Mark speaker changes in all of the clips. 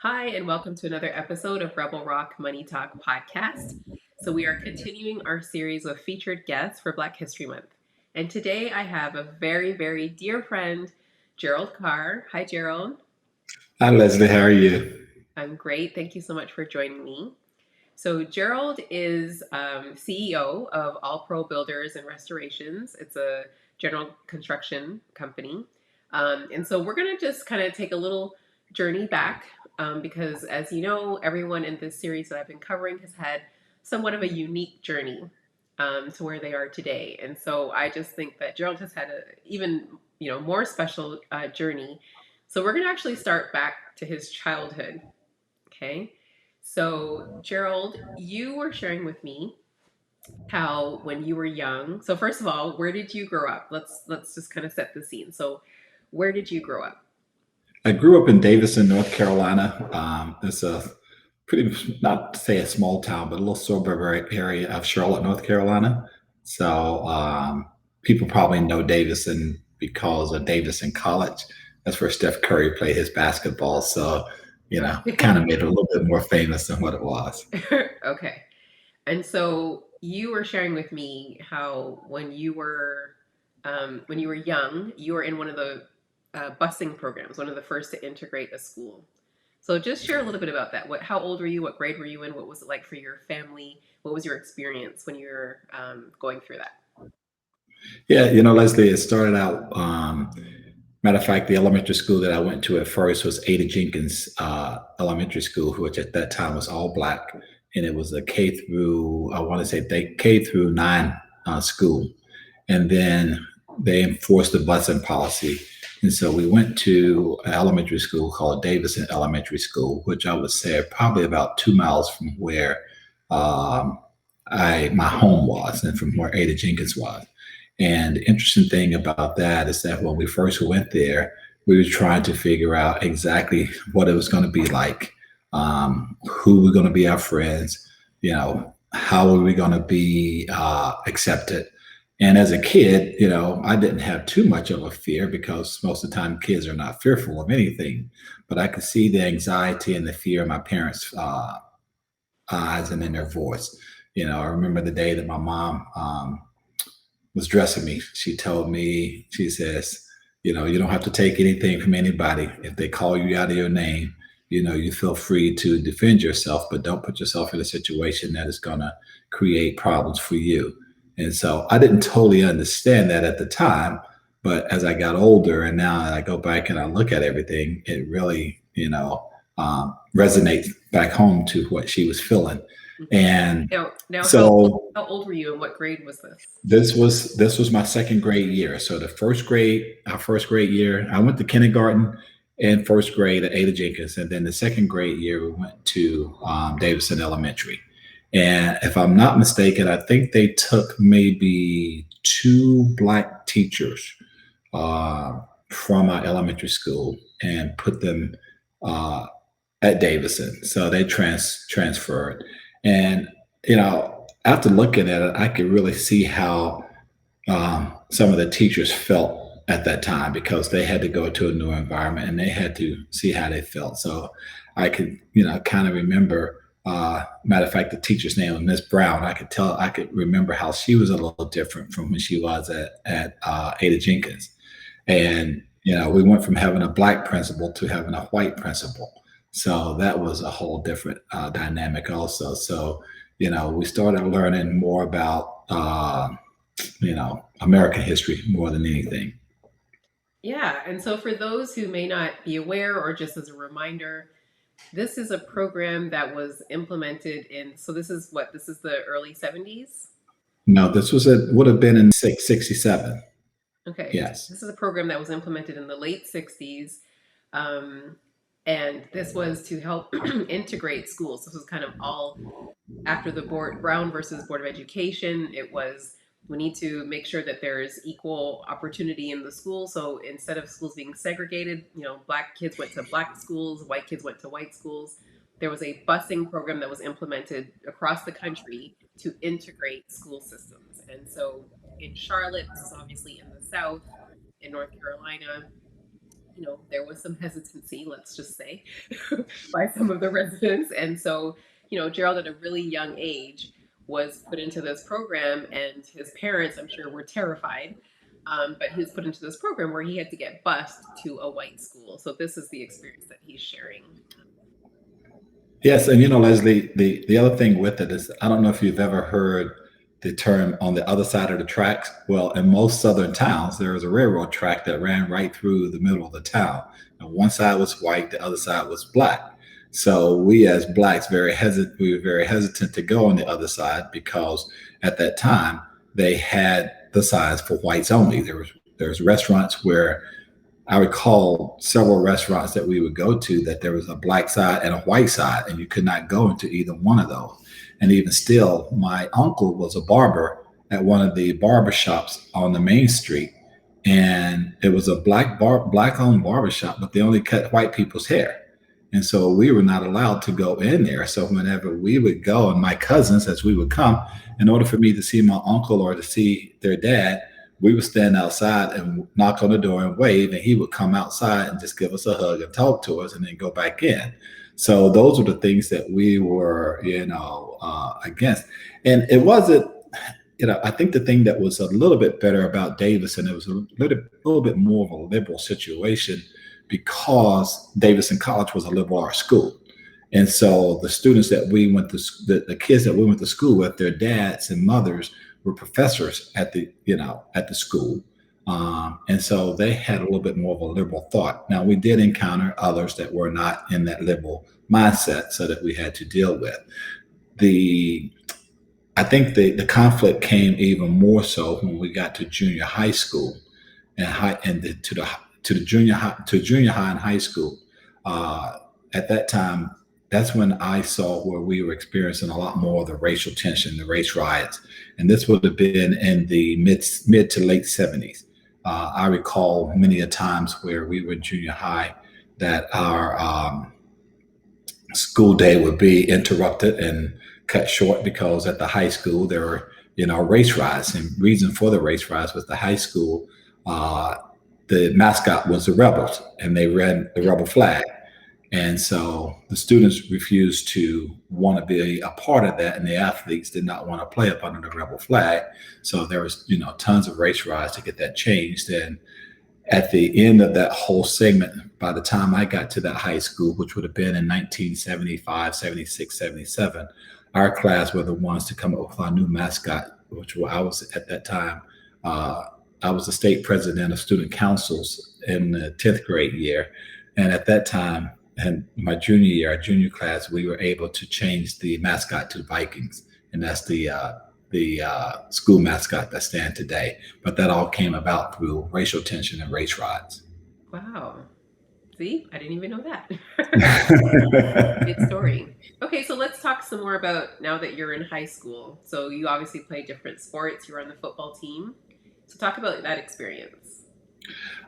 Speaker 1: Hi, and welcome to another episode of Rebel Rock Money Talk podcast. So, we are continuing our series of featured guests for Black History Month. And today I have a very, very dear friend, Gerald Carr. Hi, Gerald.
Speaker 2: Hi, Lesley. How are you?
Speaker 1: I'm great. Thank you so much for joining me. So, Gerald is CEO of All Pro Builders and Restorations. It's a general construction company. And so, we're going to just kind of take a little journey back because, as you know, everyone in this series that I've been covering has had somewhat of a unique journey to where they are today. And so, I just think that Gerald has had a even more special journey. So, we're going to actually start back to his childhood. Okay. So, Gerald, you were sharing with me how when you were young. So, first of all, where did you grow up? Let's just kind of set the scene. So, where did you grow up?
Speaker 2: I grew up in Davison, North Carolina. It's a pretty, not to say a small town, but a little suburb area of Charlotte, North Carolina. So people probably know Davison because of Davison College. That's where Steph Curry played his basketball. So it kind of made it a little bit more famous than what it was.
Speaker 1: Okay. And so you were sharing with me how when you were young, you were in one of the busing programs, one of the first to integrate a school. So just share a little bit about that. How old were you? What grade were you in? What was it like for your family? What was your experience when you were going through that?
Speaker 2: Yeah, Lesley, it started out. Matter of fact, the elementary school that I went to at first was Ada Jenkins Elementary School, which at that time was all black, and it was a K through I want to say K through 9 school, and then they enforced the busing policy, and so we went to an elementary school called Davison Elementary School, which I would say probably about 2 miles from where um, I my home was, and from where Ada Jenkins was. And the interesting thing about that is that when we first went there, we were trying to figure out exactly what it was going to be like, who were going to be our friends, how were we going to be accepted. And as a kid, I didn't have too much of a fear because most of the time kids are not fearful of anything. But I could see the anxiety and the fear in my parents' eyes and in their voice. I remember the day that my mom was dressing me. She told me, she says, you don't have to take anything from anybody. If they call you out of your name, you feel free to defend yourself, but don't put yourself in a situation that is going to create problems for you. And so I didn't totally understand that at the time. But as I got older and now I go back and I look at everything, it really, resonates back home to what she was feeling.
Speaker 1: Mhm.
Speaker 2: And
Speaker 1: Now,
Speaker 2: so
Speaker 1: how old were you, and what grade was this?
Speaker 2: this was my second grade year. So our first grade year, I went to kindergarten and first grade at Ada Jenkins, and then the second grade year we went to Davison Elementary. And if I'm not mistaken, I think they took maybe two black teachers uh, from our elementary school and put them uh, at Davison. So they transferred, and after looking at it, I could really see how some of the teachers felt at that time because they had to go to a new environment and they had to see how they felt. So I could, kind of remember. Matter of fact, the teacher's name was Miss Brown. I could remember how she was a little different from when she was at Ada Jenkins. And we went from having a black principal to having a white principal. So that was a whole different dynamic also. So we started learning more about American history more than anything.
Speaker 1: Yeah, and so for those who may not be aware, or just as a reminder, this is a program that was implemented in, so this is the early 70s?
Speaker 2: No, would have been in 67.
Speaker 1: Okay,
Speaker 2: Yes.
Speaker 1: this is a program that was implemented in the late 60s. Um, and this was to help integrate schools. This was kind of all after the Brown versus Board of Education. It was, we need to make sure that there's equal opportunity in the school. So instead of schools being segregated, black kids went to black schools, white kids went to white schools. There was a busing program that was implemented across the country to integrate school systems. And so in Charlotte, this is obviously in the South, in North Carolina, there was some hesitancy, let's just say, by some of the residents. And so, Gerald at a really young age was put into this program, and his parents, I'm sure, were terrified. But he was put into this program where he had to get bused to a white school. So this is the experience that he's sharing.
Speaker 2: Yes, and Lesley, the other thing with it is I don't know if you've ever heard the term on the other side of the tracks. Well, in most southern towns, there was a railroad track that ran right through the middle of the town. And one side was white, the other side was black. So we as blacks we were very hesitant to go on the other side because at that time they had the signs for whites only. There's restaurants where I recall several restaurants that we would go to that there was a black side and a white side, and you could not go into either one of those. And even still, my uncle was a barber at one of the barber shops on the main street, and it was a black owned barber shop, but they only cut white people's hair. And so we were not allowed to go in there. So whenever we would go, and my cousins, as we would come, in order for me to see my uncle or to see their dad, we would stand outside and knock on the door and wave, and he would come outside and just give us a hug and talk to us and then go back in. So those were the things that we were, against. And it wasn't, I think the thing that was a little bit better about Davidson, it was a little bit more of a liberal situation because Davidson College was a liberal arts school. And so the students that we went to, the kids that we went to school with, their dads and mothers were professors at the school. And so they had a little bit more of a liberal thought. Now, we did encounter others that were not in that liberal mindset, so that we had to deal with. I think the conflict came even more so when we got to junior high school to junior high and high school. At that time, that's when I saw where we were experiencing a lot more of the racial tension, the race riots. And this would have been in the mid to late 70s. I recall many a times where we were in junior high that our school day would be interrupted and cut short because at the high school there were, race riots. And reason for the race riots was the high school, the mascot was the rebels, and they ran the rebel flag. And so the students refused to want to be a part of that, and the athletes did not want to play up under the rebel flag. So there was, tons of race riots to get that changed. And at the end of that whole segment, by the time I got to that high school, which would have been in 1975, 76, 77, our class were the ones to come up with our new mascot, which I was at that time. I was the state president of student councils in the 10th grade year. And at that time, and my junior year, our junior class, we were able to change the mascot to Vikings. And that's the school mascot that stands today. But that all came about through racial tension and race riots.
Speaker 1: Wow. See, I didn't even know that. Good story. Okay, so let's talk some more about now that you're in high school. So you obviously play different sports. You were on the football team. So talk about that experience.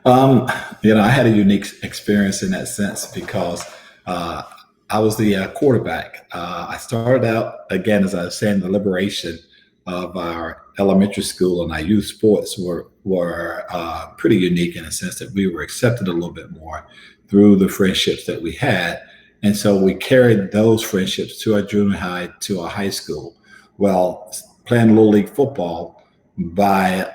Speaker 2: I had a unique experience in that sense because I was the quarterback. I started out, again, as I was saying, the liberation of our elementary school and our youth sports were pretty unique in a sense that we were accepted a little bit more through the friendships that we had. And so we carried those friendships to our junior high, to our high school. Well, playing Little League football by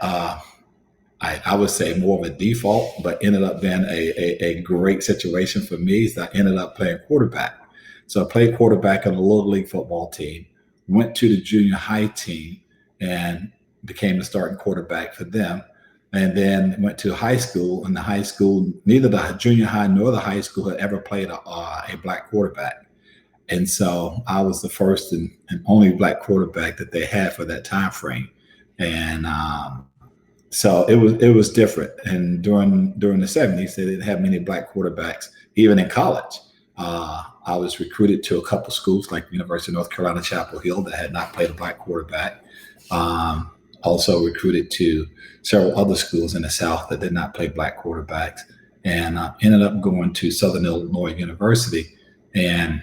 Speaker 2: I would say more of a default, but ended up being a great situation for me. So I ended up playing quarterback. So I played quarterback on the Little League football team, went to the junior high team and became the starting quarterback for them. And then went to high school. In the high school, neither the junior high nor the high school had ever played a black quarterback. And so I was the first and only black quarterback that they had for that time frame. And so it was different. And during the 70s, they didn't have many black quarterbacks, even in college. I was recruited to a couple schools like University of North Carolina, Chapel Hill, that had not played a black quarterback. Also recruited to several other schools in the South that did not play black quarterbacks, and ended up going to Southern Illinois University. And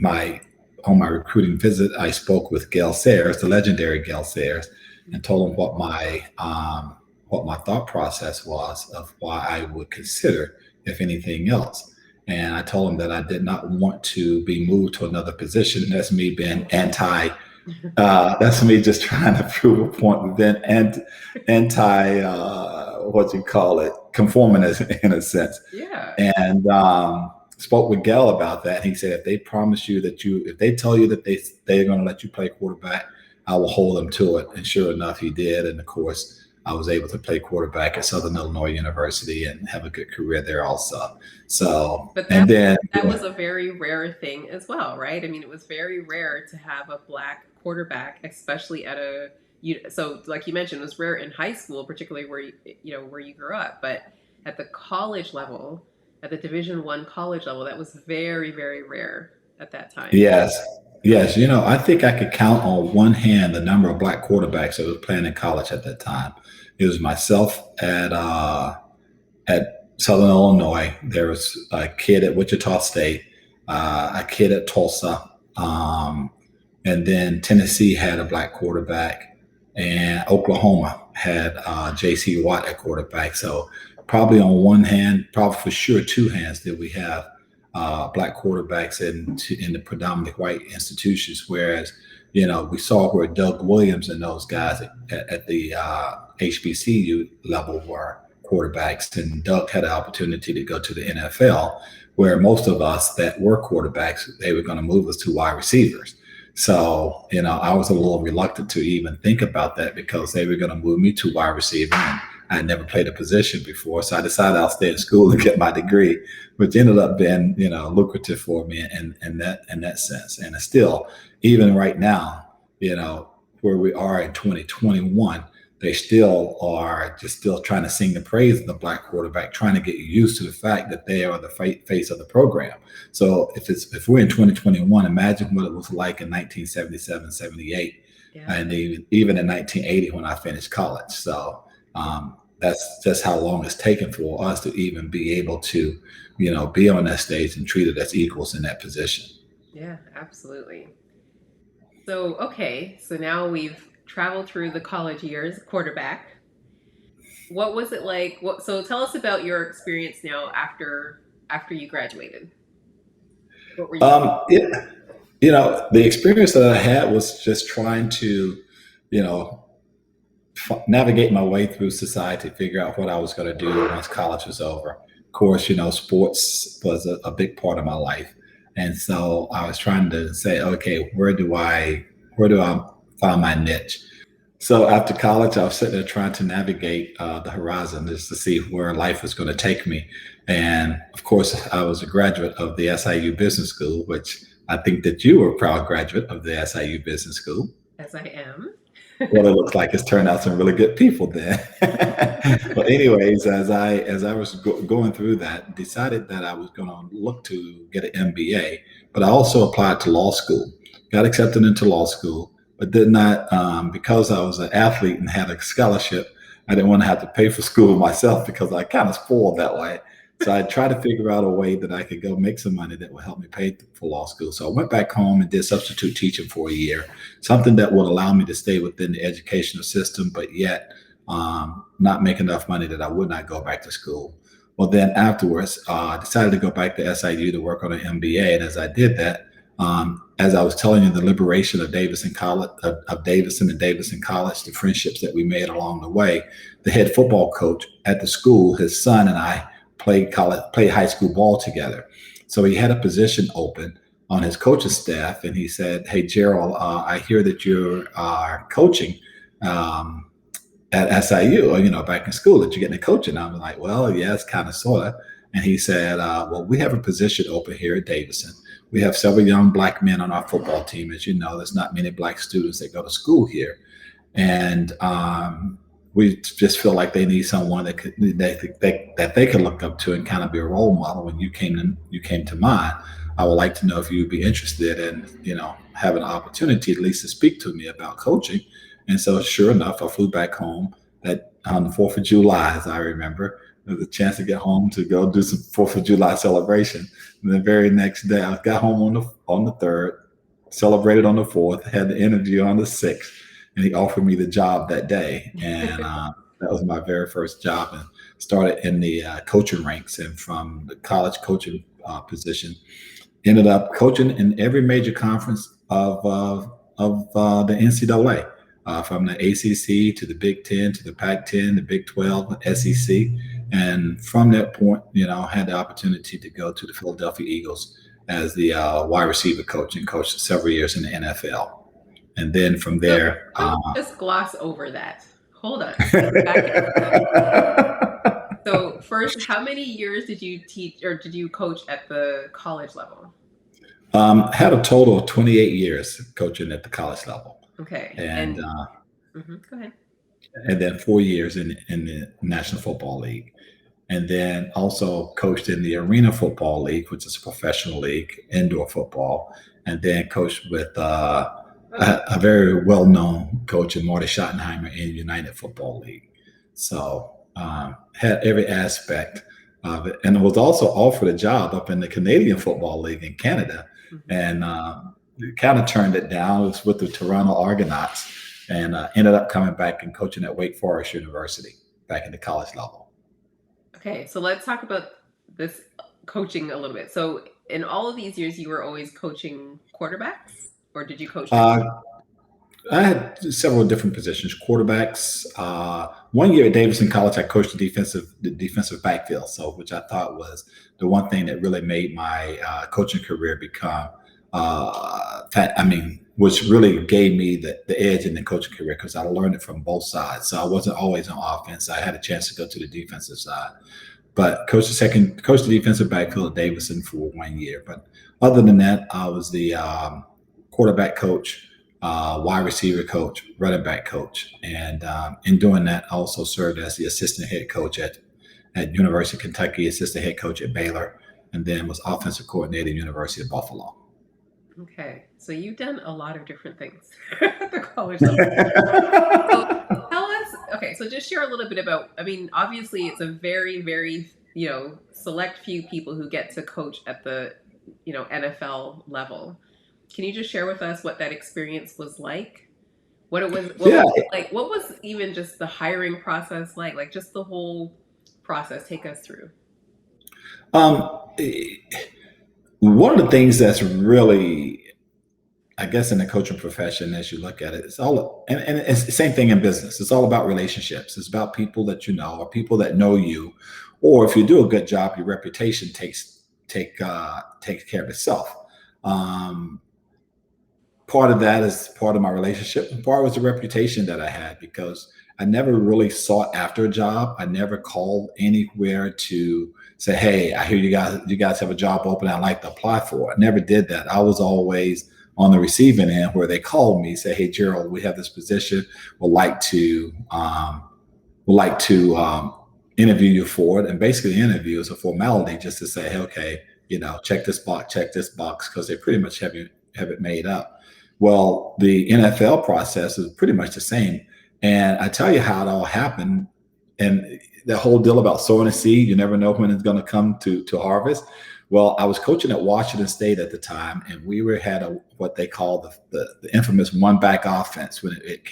Speaker 2: on my recruiting visit, I spoke with Gail Sayers, the legendary Gail Sayers, and told him what my thought process was of why I would consider if anything else. And I told him that I did not want to be moved to another position. And that's me being anti. That's me just trying to prove a point. Then anti, what you call it, conformist in a sense.
Speaker 1: Yeah.
Speaker 2: And spoke with Gail about that. He said, if they promise you that if they tell you that they're going to let you play quarterback, I will hold them to it. And sure enough, he did. And of course, I was able to play quarterback at Southern Illinois University and have a good career there also. So,
Speaker 1: But
Speaker 2: and then
Speaker 1: that was a very rare thing as well, right? I mean, it was very rare to have a Black quarterback, especially at so like you mentioned, it was rare in high school, particularly where you grew up, but at the college level, at the Division I college level, that was very, very rare at that time.
Speaker 2: yes, yes. I think I could count on one hand the number of Black quarterbacks that was playing in college at that time. It was myself at Southern Illinois. There was a kid at Wichita State, a kid at Tulsa, and then Tennessee had a Black quarterback, and Oklahoma had J.C. Watt at quarterback. So probably on one hand, probably for sure two hands, did we have Black quarterbacks in the predominantly white institutions, whereas we saw where Doug Williams and those guys at the HBCU level were quarterbacks, and Doug had an opportunity to go to the NFL, where most of us that were quarterbacks, they were going to move us to wide receivers. So, I was a little reluctant to even think about that because they were going to move me to wide receiver, and I had never played a position before. So I decided I'll stay in school and get my degree, which ended up being, lucrative for me in that sense. And it's still, even right now, where we are in 2021, they still are just still trying to sing the praise of the Black quarterback, trying to get you used to the fact that they are the face of the program. So if we're in 2021, imagine what it was like in 1977, 78, yeah, and even in 1980 when I finished college. So that's just how long it's taken for us to even be able to, be on that stage and treated as equals in that position.
Speaker 1: Yeah, absolutely. So, okay, so now we've traveled through the college years, quarterback. What was it like? So tell us about your experience now after you graduated. What were you
Speaker 2: the experience that I had was just trying to, navigate my way through society, figure out what I was going to do once college was over. Of course, sports was a big part of my life. And so I was trying to say, okay, where do I find my niche? So after college, I was sitting there trying to navigate the horizon just to see where life was going to take me. And of course, I was a graduate of the SIU Business School, which I think that you were a proud graduate of the SIU Business School.
Speaker 1: As I am.
Speaker 2: Well, it looks like it's turned out some really good people there. But anyways, as I was going through that, decided that I was going to look to get an MBA, but I also applied to law school, got accepted into law school, but did not, because I was an athlete and had a scholarship, I didn't want to have to pay for school myself because I kind of spoiled that way. So I tried to figure out a way that I could go make some money that would help me pay for law school. So I went back home and did substitute teaching for a year, something that would allow me to stay within the educational system, but yet not make enough money that I would not go back to school. Well, then afterwards, I decided to go back to SIU to work on an MBA. And as I did that, as I was telling you, the liberation of Davidson College, of Davidson and Davidson College, the friendships that we made along the way, the head football coach at the school, his son and I played high school ball together. So he had a position open on his coach's staff, and he said, "Hey, Gerald, I hear that you are coaching at SIU, back in school, that you're getting a coaching." I'm like, "Well, yes, kind of, sort of." And he said, "Well, we have a position open here at Davidson. We have several young Black men on our football team. As you know, there's not many Black students that go to school here. And we just feel like they need someone that they can look up to and kind of be a role model. When you came to mind, I would like to know if you'd be interested in, having an opportunity at least to speak to me about coaching." And so sure enough, I flew back home that on the 4th of July, as I remember, there was a chance to get home to go do some 4th of July celebration. And the very next day, I got home on the 3rd, celebrated on the 4th, had the interview on the 6th, and he offered me the job that day. And That was my very first job, and started in the coaching ranks, and from the college coaching position, ended up coaching in every major conference of the NCAA, from the ACC to the Big Ten to the Pac-10, the Big 12, SEC, and from that point, had the opportunity to go to the Philadelphia Eagles as the wide receiver coach, and coached several years in the NFL. And then from there,
Speaker 1: don't just gloss over that. Hold on. Back So first, how many years did you teach or did you coach at the college level?
Speaker 2: Had a total of 28 years coaching at the college level.
Speaker 1: Okay.
Speaker 2: And
Speaker 1: go ahead.
Speaker 2: And then 4 years in the National Football League. And then also coached in the Arena Football League, which is a professional league, indoor football. And then coached with a very well-known coach in Marty Schottenheimer in United Football League. So had every aspect of it, and was also offered a job up in the Canadian Football League in Canada, and kind of turned it down. It was with the Toronto Argonauts, and ended up coming back and coaching at Wake Forest University back in the college level.
Speaker 1: Okay, so let's talk about this coaching a little bit. So in all of these years, you were always coaching quarterbacks, or did you coach?
Speaker 2: I had several different positions, quarterbacks. 1 year at Davidson College, I coached the defensive backfield, which I thought was the one thing that really made my coaching career become, which really gave me the edge in the coaching career, because I learned it from both sides. So I wasn't always on offense. I had a chance to go to the defensive side, but coached the defensive backfield at Davidson for 1 year. But other than that, I was the quarterback coach, wide receiver coach, running back coach, and in doing that, I also served as the assistant head coach at University of Kentucky, assistant head coach at Baylor, and then was offensive coordinator at University of Buffalo.
Speaker 1: Okay, so you've done a lot of different things at the college level. So tell us, okay, so just share a little bit about, obviously it's a very, very, select few people who get to coach at the, NFL level. Can you just share with us what that experience was like? What it was, like? What was even just the hiring process like? Like just the whole process. Take us through.
Speaker 2: One of the things that's really, I guess, in the coaching profession, as you look at it, it's all, and it's the same thing in business. It's all about relationships. It's about people that you know, or people that know you, or if you do a good job, your reputation takes care of itself. Part of that is part of my relationship, and part was the reputation that I had, because I never really sought after a job. I never called anywhere to say, hey, I hear you guys have a job open, I'd like to apply for it. I never did that. I was always on the receiving end, where they called me, say, hey, Gerald, we have this position, would like to interview you for it. And basically the interview is a formality just to say, hey, okay, check this box, because they pretty much have it made up. Well, the NFL process is pretty much the same. And I tell you how it all happened. And the whole deal about sowing a seed, you never know when it's going to come to harvest. Well, I was coaching at Washington State at the time, and we had what they call the infamous one-back offense when it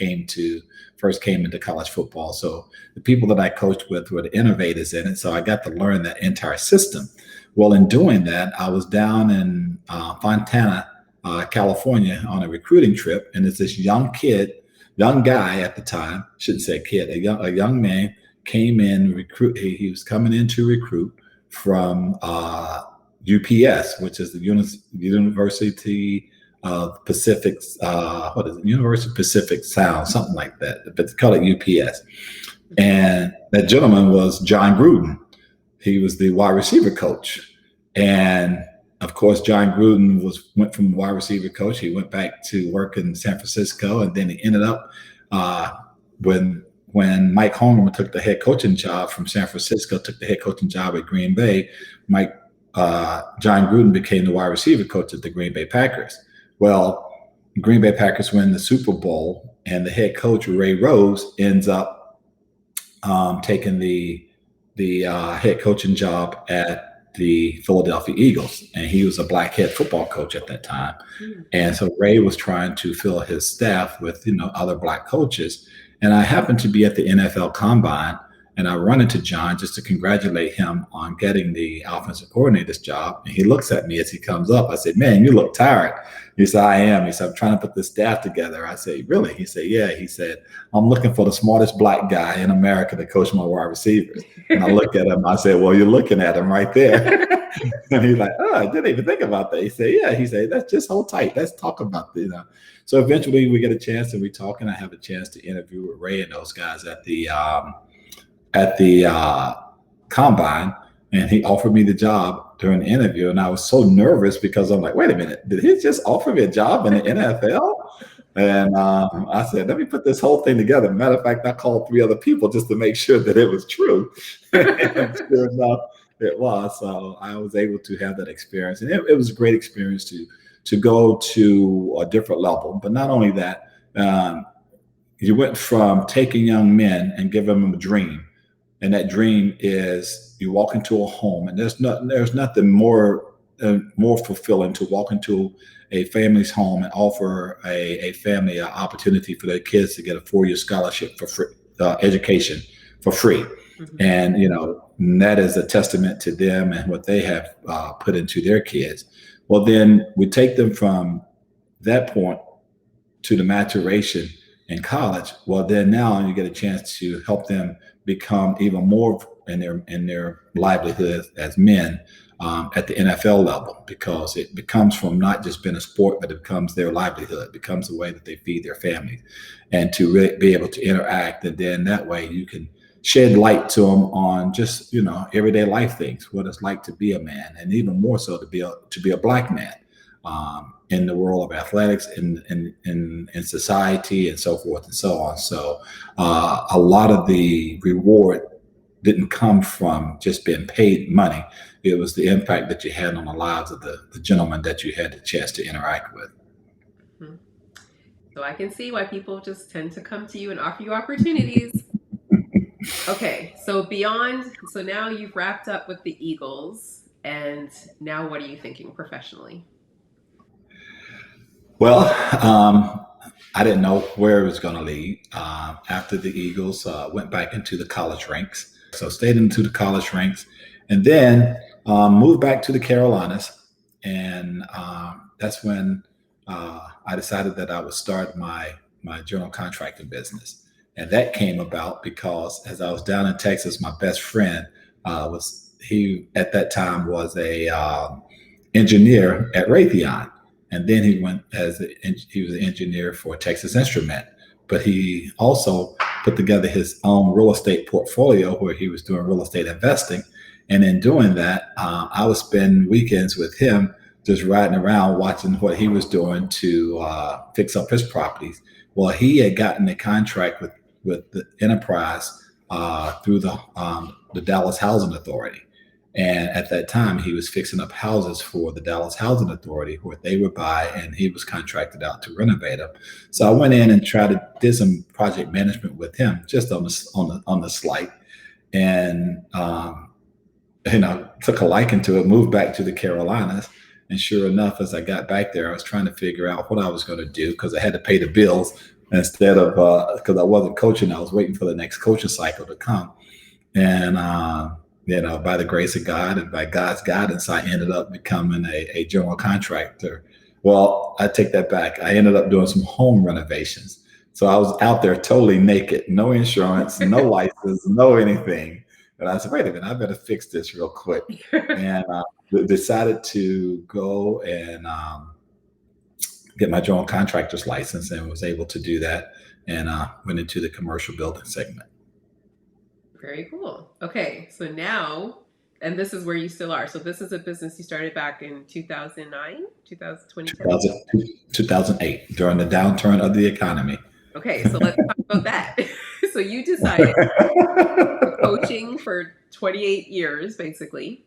Speaker 2: first came into college football. So the people that I coached with were the innovators in it. So I got to learn that entire system. Well, in doing that, I was down in Fontana, California on a recruiting trip, and it's this young guy at the time, shouldn't say kid, a young man came in recruit. He was coming in to recruit from UPS, which is the University of Pacific. What is it? University of Pacific Sound, something like that. But they call it UPS. And that gentleman was John Gruden. He was the wide receiver coach, and of course, John Gruden went from wide receiver coach. He went back to work in San Francisco, and then he ended up when Mike Holmgren took the head coaching job from San Francisco, took the head coaching job at Green Bay. John Gruden became the wide receiver coach at the Green Bay Packers. Well, Green Bay Packers win the Super Bowl, and the head coach Ray Rose ends up taking the head coaching job at the Philadelphia Eagles, and he was a black head football coach at that time. And so Ray was trying to fill his staff with other black coaches, And I happened to be at the NFL Combine, and I run into John just to congratulate him on getting the offensive coordinator's job. And he looks at me as he comes up. I said, "Man, you look tired." He said, "I am." He said, "I'm trying to put this staff together." I said, "Really?" He said, "Yeah." He said, "I'm looking for the smartest black guy in America to coach my wide receivers." And I looked at him. I said, "Well, you're looking at him right there." And he's like, "Oh, I didn't even think about that." He said, "Yeah." He said, "Let's just hold tight. Let's talk about this." So eventually we get a chance and we talk, and I have a chance to interview with Ray and those guys at the combine, and he offered me the job during the interview. And I was so nervous because I'm like, wait a minute, did he just offer me a job in the NFL? And I said, let me put this whole thing together. Matter of fact, I called 3 other people just to make sure that it was true. And sure enough, it was. So I was able to have that experience. And it was a great experience to go to a different level. But not only that, you went from taking young men and giving them a dream. And that dream is you walk into a home, and there's nothing more fulfilling to walk into a family's home and offer a family an opportunity for their kids to get a 4-year scholarship for free, education for free. Mm-hmm. And that is a testament to them and what they have put into their kids. Well, then we take them from that point to the maturation in college. Well, then now you get a chance to help them become even more in their livelihood as men at the NFL level, because it becomes from not just being a sport, but it becomes their livelihood, it becomes the way that they feed their families, and to really be able to interact. And then that way you can shed light to them on just, everyday life things, what it's like to be a man, and even more so to be a black man in the world of athletics, in society, and so forth and so on. So a lot of the reward didn't come from just being paid money. It was the impact that you had on the lives of the gentlemen that you had the chance to interact with.
Speaker 1: Mm-hmm. So I can see why people just tend to come to you and offer you opportunities. Okay, so now you've wrapped up with the Eagles, and now what are you thinking professionally?
Speaker 2: Well, I didn't know where it was going to lead. After the Eagles, went back into the college ranks. So stayed into the college ranks, and then moved back to the Carolinas. And that's when I decided that I would start my general contracting business. And that came about because as I was down in Texas, my best friend at that time was a engineer at Raytheon. And then he was an engineer for Texas Instrument, but he also put together his own real estate portfolio where he was doing real estate investing. And in doing that, I would spend weekends with him just riding around watching what he was doing to fix up his properties. Well, he had gotten a contract with the enterprise through the Dallas Housing Authority. And at that time, he was fixing up houses for the Dallas Housing Authority where they would buy, and he was contracted out to renovate them. So I went in and did some project management with him, just on the slight, and took a liking to it. Moved back to the Carolinas, and sure enough, as I got back there, I was trying to figure out what I was going to do because I had to pay the bills instead of because I wasn't coaching. I was waiting for the next coaching cycle to come, and by the grace of God and by God's guidance, I ended up becoming a general contractor. Well, I take that back. I ended up doing some home renovations. So I was out there totally naked, no insurance, no license, no anything. And I said, wait a minute, I better fix this real quick. And decided to go and get my general contractor's license, and was able to do that, and went into the commercial building segment.
Speaker 1: Very cool. Okay, so now, and this is where you still are. So this is a business you started back in 2009,
Speaker 2: 2008, during the downturn of the economy.
Speaker 1: Okay, so let's talk about that. So you decided coaching for 28 years, basically,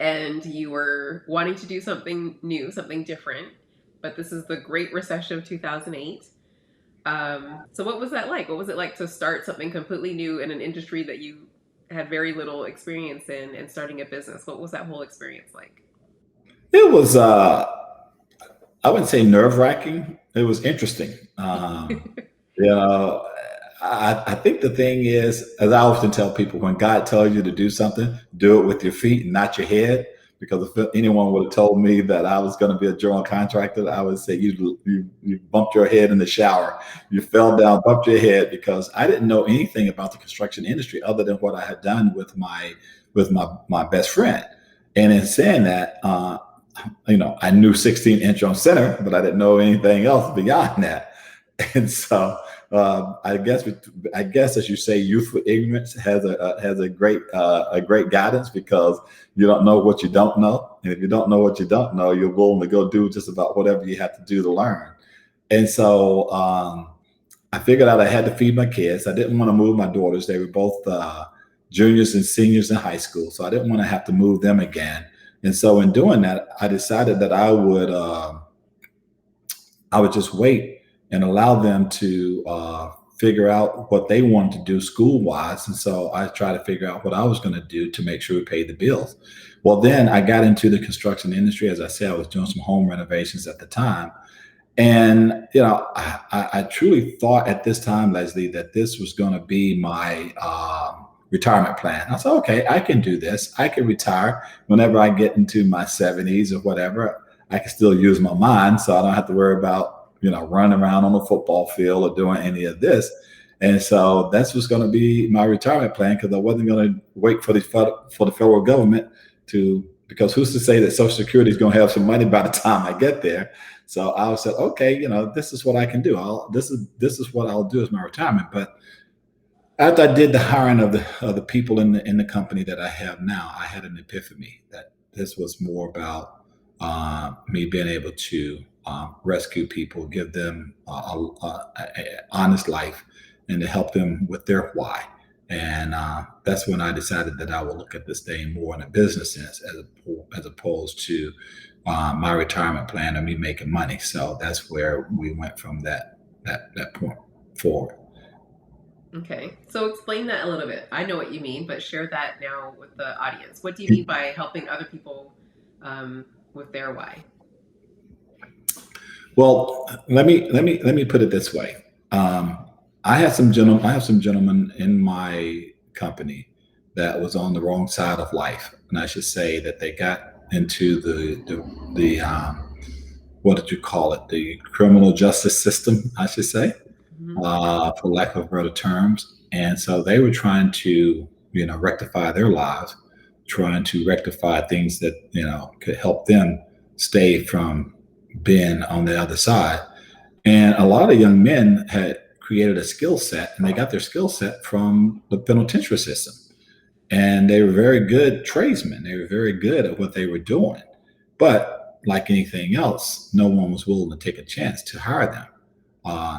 Speaker 1: and you were wanting to do something new, something different, but this is the Great Recession of 2008. So what was that like? What was it like to start something completely new in an industry that you had very little experience in, and starting a business? What was that whole experience like?
Speaker 2: It was, I wouldn't say nerve-wracking. It was interesting. I think the thing is, as I often tell people, when God tells you to do something, do it with your feet and not your head. Because if anyone would have told me that I was going to be a general contractor, I would say you bumped your head in the shower, you fell down, bumped your head, because I didn't know anything about the construction industry other than what I had done with my best friend. And in saying that, I knew 16-inch on center, but I didn't know anything else beyond that. And so I guess as you say, youthful ignorance has a great guidance, because you don't know what you don't know, and if you don't know what you don't know, you're willing to go do just about whatever you have to do to learn. And so I figured out I had to feed my kids. I didn't want to move my daughters; they were both juniors and seniors in high school, so I didn't want to have to move them again. And so in doing that, I decided that I would just wait and allow them to figure out what they wanted to do school wise. And so I tried to figure out what I was going to do to make sure we paid the bills. Well, then I got into the construction industry. As I said, I was doing some home renovations at the time. And, I truly thought at this time, Lesley, that this was going to be my retirement plan. I said, okay, I can do this. I can retire whenever I get into my 70s or whatever. I can still use my mind, so I don't have to worry about running around on the football field or doing any of this. And so that's what's going to be my retirement plan, because I wasn't going to wait for the federal government because who's to say that Social Security is going to have some money by the time I get there? So I said, okay, this is what I can do. This is what I'll do as my retirement. But after I did the hiring of the people in the company that I have now, I had an epiphany that this was more about me being able to rescue people, give them a honest life, and to help them with their why. And that's when I decided that I would look at this thing more in a business sense, as opposed to my retirement plan and me making money. So that's where we went from that point forward.
Speaker 1: Okay, so explain that a little bit. I know what you mean, but share that now with the audience. What do you mean by helping other people with their why?
Speaker 2: Well, let me put it this way. I have some gentlemen in my company that was on the wrong side of life, and I should say that they got into the what did you call it? The criminal justice system, I should say,
Speaker 1: Hmm.
Speaker 2: for lack of better terms. And so they were trying to rectify their lives, trying to rectify things that could help them stay from being on the other side. And a lot of young men had created a skill set, and they got their skill set from the penitentiary system. And they were very good tradesmen. They were very good at what they were doing. But like anything else, no one was willing to take a chance to hire them,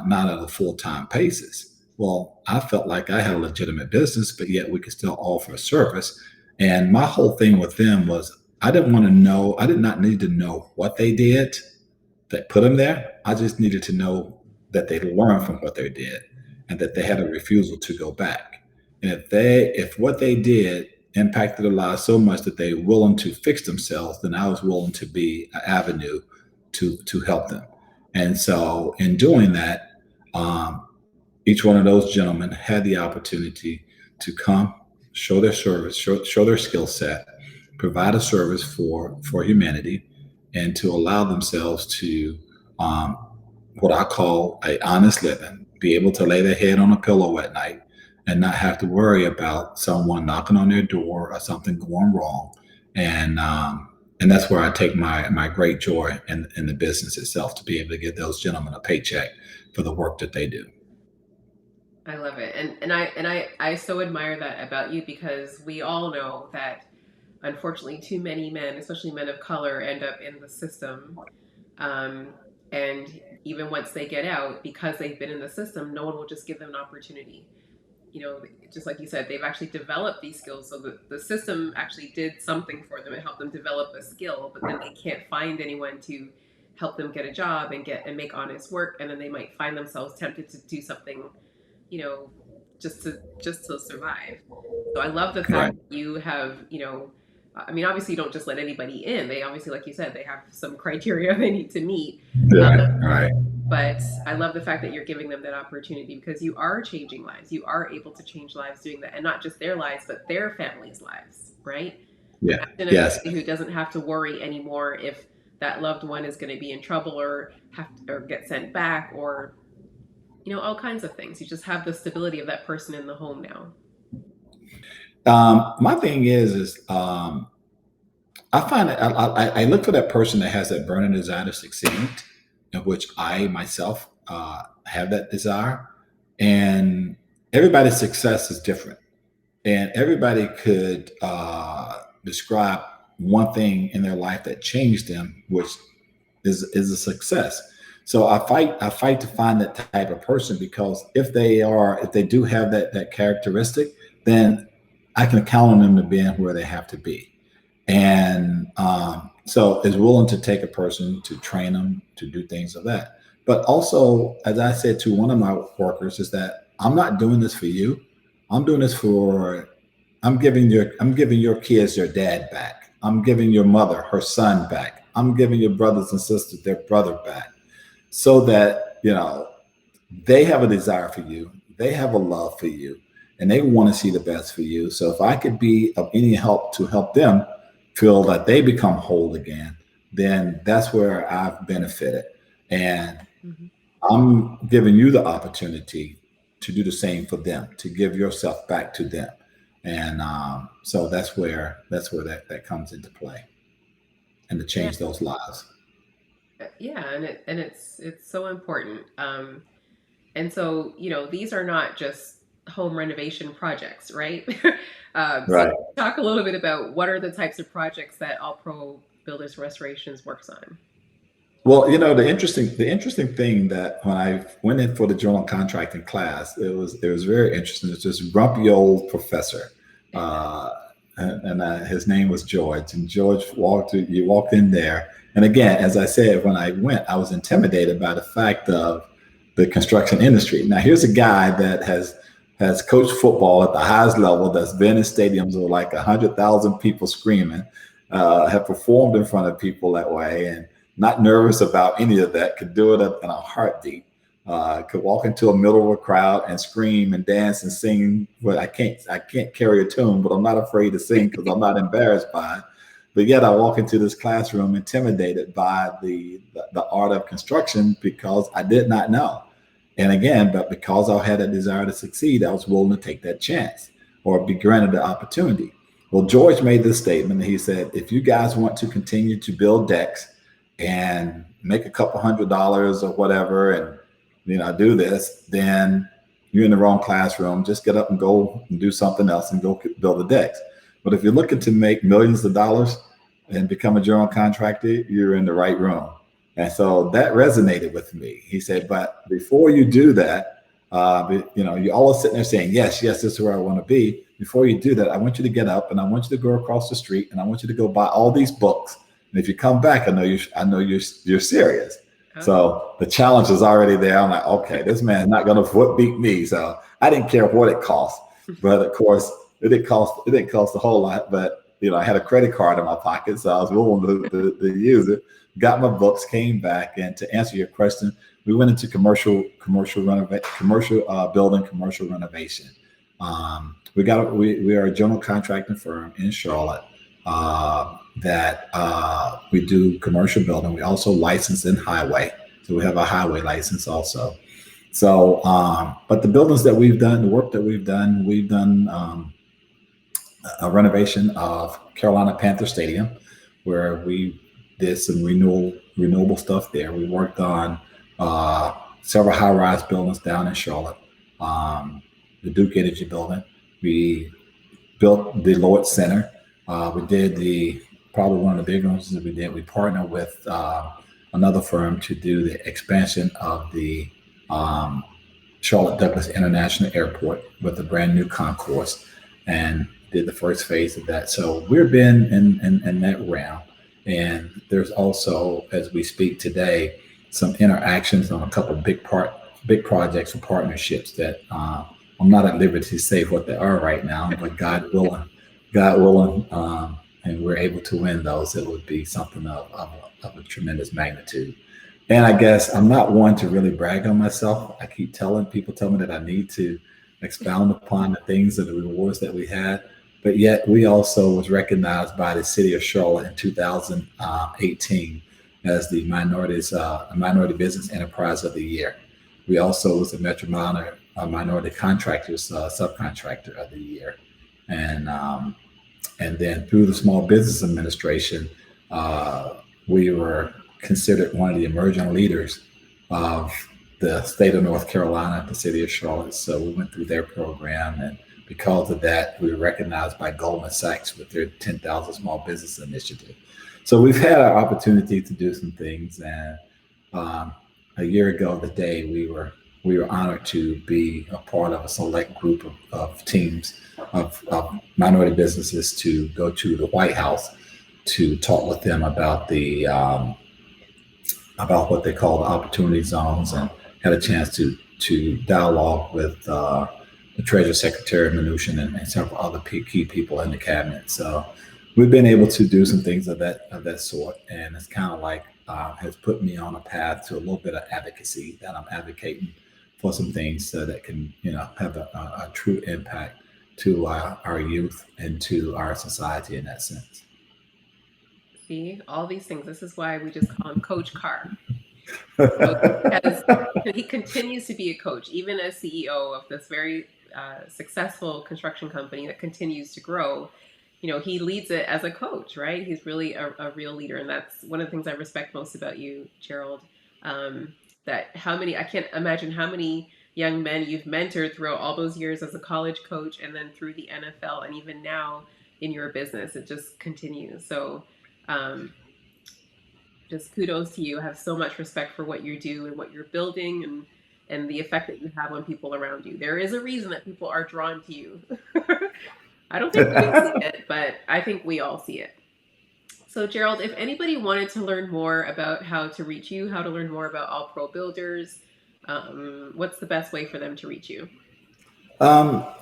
Speaker 2: not at a full time basis. Well, I felt like I had a legitimate business, but yet we could still offer a service. And my whole thing with them was I did not need to know what they did that put them there. I just needed to know that they learned from what they did, and that they had a refusal to go back. And if what they did impacted their lives so much that they were willing to fix themselves, then I was willing to be an avenue to help them. And so in doing that, um, each one of those gentlemen had the opportunity to come, show their service, show their skill set, provide a service for humanity, and to allow themselves to um, what I call a honest living, be able to lay their head on a pillow at night and not have to worry about someone knocking on their door or something going wrong. And that's where I take my great joy in the business itself, to be able to give those gentlemen a paycheck for the work that they do.
Speaker 1: I love it, and I so admire that about you, because we all know that unfortunately too many men, especially men of color, end up in the system, um, and even once they get out, because they've been in the system, no one will just give them an opportunity. Just like you said, they've actually developed these skills. So the system actually did something for them. It helped them develop a skill, but then they can't find anyone to help them get a job and make honest work. And then they might find themselves tempted to do something, you know, just to survive. So I love the fact
Speaker 2: Right.
Speaker 1: that you have, I mean, obviously you don't just let anybody in. They obviously, like you said, they have some criteria they need to meet. Uh,
Speaker 2: Yeah. Right.
Speaker 1: But I love the fact that you're giving them that opportunity, because you are changing lives. You are able to change lives doing that, and not just their lives, but their families' lives, right?
Speaker 2: Yeah.
Speaker 1: Imagine a
Speaker 2: Yes.
Speaker 1: family who doesn't have to worry anymore if that loved one is going to be in trouble, or or get sent back, or all kinds of things. You just have the stability of that person in the home now.
Speaker 2: My thing is I find that I look for that person that has that burning desire to succeed, in which I myself have that desire. And everybody's success is different. And everybody could describe one thing in their life that changed them, which is a success. So I fight to find that type of person, because if they do have that characteristic, then I can count on them to being where they have to be. And so is willing to take a person to train them to do things of that. But also, as I said to one of my workers, is that I'm not doing this for you. I'm doing this for I'm giving your kids their dad back. I'm giving your mother her son back. I'm giving your brothers and sisters their brother back, so that they have a desire for you, they have a love for you, and they want to see the best for you. So if I could be of any help to help them feel that they become whole again, then that's where I've benefited. And
Speaker 1: Mhm.
Speaker 2: I'm giving you the opportunity to do the same for them, to give yourself back to them. And so that's where that comes into play, and to
Speaker 1: Yeah,
Speaker 2: change those lives.
Speaker 1: yeah, and it's so important. And so, these are not just home renovation projects, right? So
Speaker 2: Right.
Speaker 1: talk a little bit about what are the types of projects that All Pro Builders Restorations works on.
Speaker 2: Well, the interesting thing that when I went in for the general contracting class, it was very interesting. It's this grumpy old professor, uh, and his name was George. And George you walked in there, and again, as I said, when I went, I was intimidated by the fact of the construction industry. Now, here's a guy that has coached football at the highest level, that's been in stadiums with like 100,000 people screaming, have performed in front of people that way, and not nervous about any of that, could do it up in a heartbeat. Could walk into a middle of a crowd and scream and dance and sing. Well, I can't carry a tune, but I'm not afraid to sing because I'm not embarrassed by it. But yet I walk into this classroom intimidated by the art of construction, because I did not know. And again, but because I had a desire to succeed, I was willing to take that chance or be granted the opportunity. Well, George made this statement. He said, if you guys want to continue to build decks and make a couple $100 or whatever, and do this, then you're in the wrong classroom. Just get up and go and do something else and go build the decks. But if you're looking to make millions of dollars and become a general contractor, you're in the right room. And so that resonated with me. He said, but before you do that, you're all sitting there saying, yes, yes, this is where I want to be. Before you do that, I want you to get up and I want you to go across the street and I want you to go buy all these books. And if you come back, I know you're serious.
Speaker 1: Oh,
Speaker 2: So the challenge is already there. I'm like, okay, this man's not going to foot beat me. So I didn't care what it cost, but of course it didn't cost a whole lot. But I had a credit card in my pocket, so I was willing to use it. Got my books, came back, and to answer your question, we went into commercial building, commercial renovation. We are a general contracting firm in Charlotte that we do commercial building. We also license in highway, so we have a highway license also. So, but the buildings that we've done, the work that we've done a renovation of Carolina Panther Stadium, where we did some renewable stuff there. We worked on several high-rise buildings down in Charlotte, the Duke Energy building. We built the Lloyd Center. We did probably one of the big ones that we did. We partnered with another firm to do the expansion of the Charlotte Douglas International Airport with a brand new concourse, and did the first phase of that. So we've been in that realm. And there's also, as we speak today, some interactions on a couple of big projects and partnerships that I'm not at liberty to say what they are right now, but God willing, and we're able to win those, it would be something of a tremendous magnitude. And I guess I'm not one to really brag on myself. I keep telling people, tell me that I need to expound upon the things of the rewards that we had. But yet we also was recognized by the city of Charlotte in 2018 as the minority business enterprise of the year. We also was the Metropolitan Minority Contractors Subcontractor of the year. And and then through the Small Business Administration, we were considered one of the emerging leaders of the state of North Carolina, the city of Charlotte. So we went through their program, and because of that, we were recognized by Goldman Sachs with their 10,000 Small Business Initiative. So we've had our opportunity to do some things, and um, a year ago today, we were honored to be a part of a select group of teams of minority businesses to go to the White House to talk with them about what they call the opportunity zones, and had a chance to dialogue with the Treasury Secretary Mnuchin and several other key people in the cabinet. So we've been able to do some things of that sort, and it's kind of like has put me on a path to a little bit of advocacy that I'm advocating for some things so that can have a true impact to our youth and to our society in that sense.
Speaker 1: See, all these things. This is why we just call him Coach Carr. So because he continues to be a coach, even as CEO of this very successful construction company that continues to grow. He leads it as a coach, right? He's really a real leader, and that's one of the things I respect most about you, Gerald. That I can't imagine how many young men you've mentored throughout all those years as a college coach, and then through the NFL, and even now in your business, it just continues. So. Um, just kudos to you. I have so much respect for what you do and what you're building, and the effect that you have on people around you. There is a reason that people are drawn to you. I don't think we see it, but I think we all see it. So, Gerald, if anybody wanted to learn more about how to reach you, how to learn more about All Pro Builders, what's the best way for them to reach you?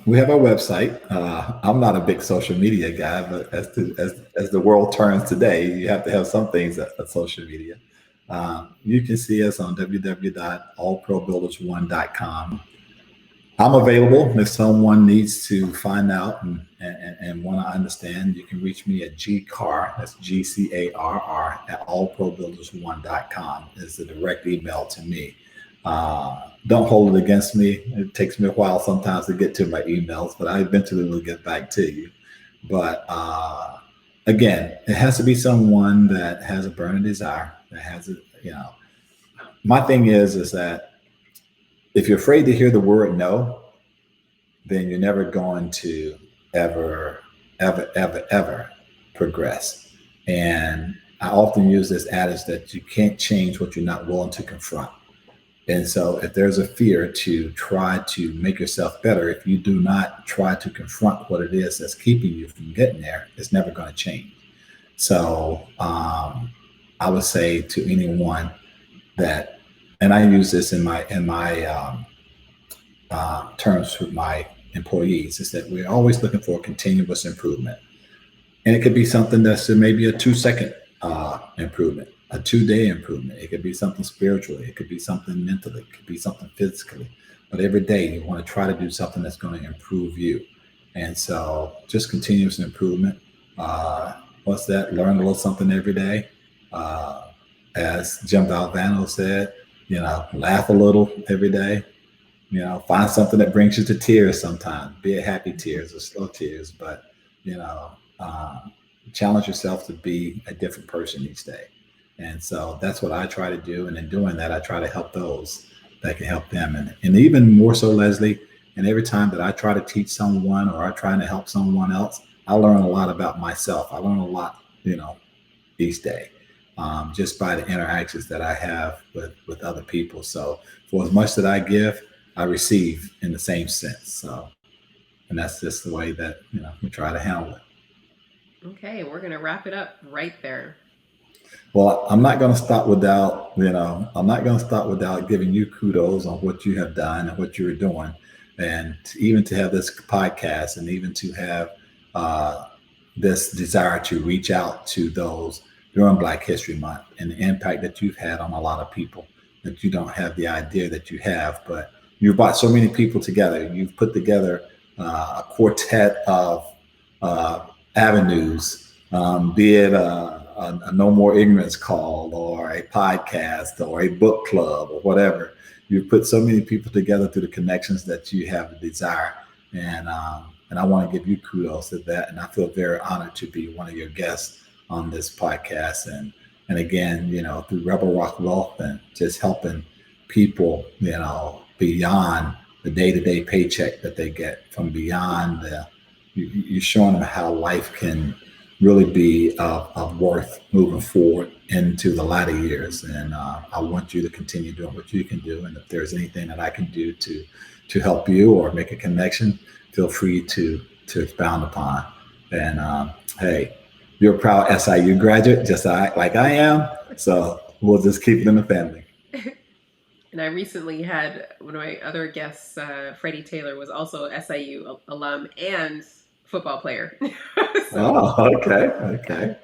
Speaker 2: We have our website. I'm not a big social media guy, but as the world turns today, you have to have some things at social media. You can see us on www.allprobuilders1.com. I'm available if someone needs to find out and want to understand. You can reach me at gcarr, that's GCARR, at allprobuilders1.com is the direct email to me. Don't hold it against me. It takes me a while sometimes to get to my emails, but I eventually will get back to you. But again, it has to be someone that has a burning desire, that has my thing is that if you're afraid to hear the word no, then you're never going to ever progress. And I often use this adage that you can't change what you're not willing to confront. And so if there's a fear to try to make yourself better, if you do not try to confront what it is that's keeping you from getting there, it's never going to change. So I would say to anyone that, and I use this in my terms with my employees, is that we're always looking for continuous improvement. And it could be something that's maybe a 2-second improvement, a 2-day improvement. It could be something spiritually. It could be something mentally. It could be something physically. But every day you want to try to do something that's going to improve you. And so just continuous improvement. What's that? Learn a little something every day. As Jim Valvano said, laugh a little every day. Find something that brings you to tears sometimes, be it happy tears or slow tears, but, challenge yourself to be a different person each day. And so that's what I try to do. And in doing that, I try to help those that can help them. And even more so, Lesley, and every time that I try to teach someone or I try to help someone else, I learn a lot about myself. I learn a lot, each day, just by the interactions that I have with other people. So for as much that I give, I receive in the same sense. So, and that's just the way that, we try to handle it.
Speaker 1: Okay, we're going to wrap it up right there.
Speaker 2: Well, I'm not going to stop without, giving you kudos on what you have done and what you're doing. And even to have this podcast and even to have this desire to reach out to those during Black History Month and the impact that you've had on a lot of people that you don't have the idea that you have. But you've brought so many people together. You've put together a quartet of avenues, be it a No More Ignorance call or a podcast or a book club or whatever. You've put so many people together through the connections that you have the desire. And I want to give you kudos to that. And I feel very honored to be one of your guests on this podcast. And again, through Rebel Rock Wealth and just helping people, beyond the day-to-day paycheck that they get, from beyond you're showing them how life can really be of worth moving forward into the latter years. And I want you to continue doing what you can do. And if there's anything that I can do to help you or make a connection, feel free to expound upon. And hey, you're a proud SIU graduate, just like I am. So we'll just keep it in the family.
Speaker 1: And I recently had one of my other guests, Freddie Taylor, was also SIU alum and football player.
Speaker 2: Okay.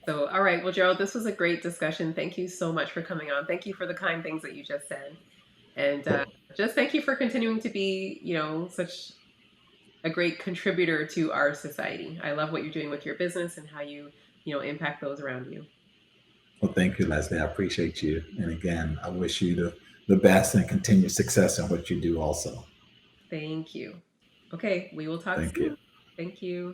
Speaker 1: So, all right. Well, Gerald, this was a great discussion. Thank you so much for coming on. Thank you for the kind things that you just said. And just thank you for continuing to be, such a great contributor to our society. I love what you're doing with your business and how you, impact those around you.
Speaker 2: Well, thank you, Lesley. I appreciate you. And again, I wish you the best and continued success in what you do also.
Speaker 1: Thank you. Okay, we will talk soon.
Speaker 2: You.
Speaker 1: Thank you.